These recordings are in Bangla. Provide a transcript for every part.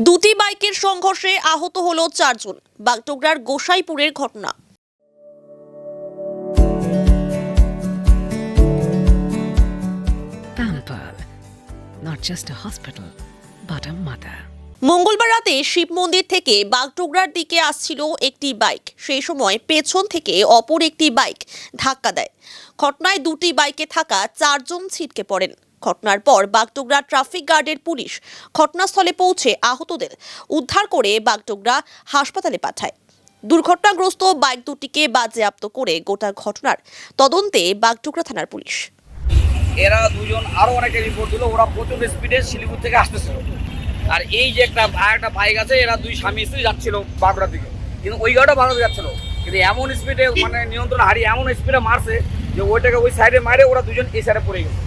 দুটি বাইকের সংঘর্ষে আহত হলো 4 জন। বাগডোগরার গোসাইপুরের ঘটনা। Pamper, not just a hospital, but a mother. মঙ্গলবার রাতে শিব মন্দির থেকে বাগডোগরার দিকে আসছিল একটি বাইক। সেই সময় পেছন থেকে অপর একটি বাইক ধাক্কা দেয়। ঘটনায় দুটি বাইকে থাকা 4 জন ছিটকে পড়েন। ঘটনার পর বাগডোগরা ট্রাফিক গার্ডের পুলিশ ঘটনাস্থলে পৌঁছে আহতদের উদ্ধার করে বাগডোগরা হাসপাতালে পাঠায়। দুর্ঘটনাগ্রস্ত বাইক দুটিকে বাজেয়াপ্ত করে গোটা ঘটনার তদন্তে বাগডোগরা থানার পুলিশ। এরা দুজন আরো অনেকে রিপোর্ট দিল, ওরা প্রচন্ড স্পিডে শিলিগুড়ি থেকে আসতেছিল। আর এই যে একটা বাইক আছে, এরা দুই স্বামী স্ত্রী যাচ্ছিল বাঁকুড়ার দিকে, কিন্তু ওই গাড়িটা বাঁকুড়া যাচ্ছিল, কিন্তু এমন স্পিডে মানে নিয়ন্ত্রণ হারিয়ে এমন স্পিডে মারছে যে ওইটাকে ওই সাইডে মারে ওরা দুজন এই সাইডে পড়ে গেছে।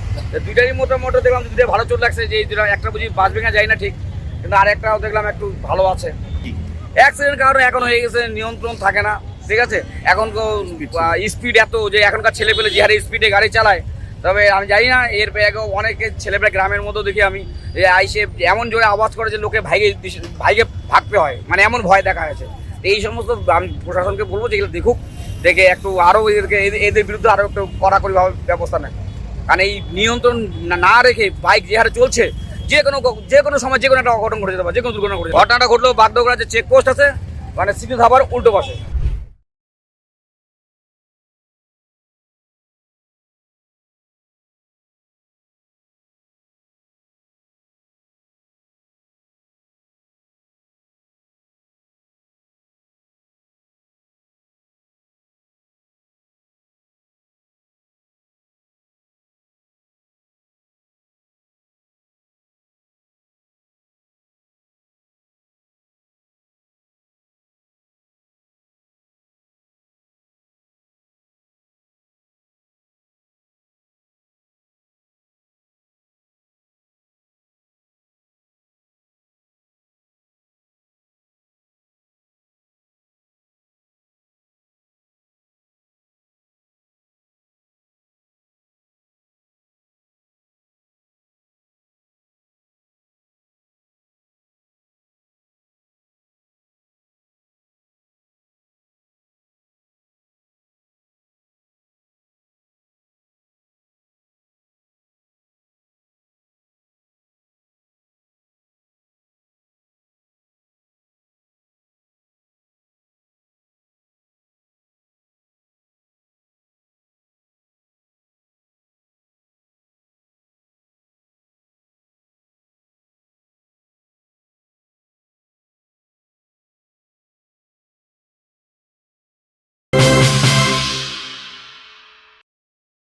দুইটারই মোটামুটি দেখলাম দুইটা ভালো চোট লাগছে, যে দুটা একটা বুঝি বাস ভেঙে যায় না ঠিক, কিন্তু আর একটাও দেখলাম একটু ভালো আছে। অ্যাক্সিডেন্ট কারণে এখন হয়ে গেছে নিয়ন্ত্রণ থাকে না, ঠিক আছে। এখন তো স্পিড এত যে এখনকার ছেলেপেলে যে হারে স্পিডে গাড়ি চালায়, তবে আমি জানি না এর আগেও অনেকে ছেলেপেলে গ্রামের মধ্যে দেখি আমি যে আইসে এমন জোরে আওয়াজ করে যে লোকে ভাইকে ভাগতে হয়, মানে এমন ভয় দেখা গেছে। এই সমস্ত আমি প্রশাসনকে বলবো যে এগুলো দেখুক, দেখে একটু আরও এদের বিরুদ্ধে আরও একটু কড়াকড়িভাবে ব্যবস্থা নেয়। কারণ এই নিয়ন্ত্রণ না রেখে বাইক যে হারে চলছে, যে কোনো সময় যে কোনো একটা অঘটন ঘটে যেতে পারে, যে কোনো দুর্ঘটনা ঘটে। ঘটনাটা ঘটলো বাগডোগরা যে চেকপোস্ট আছে, মানে সিটি ধাবার উল্টো পাশে।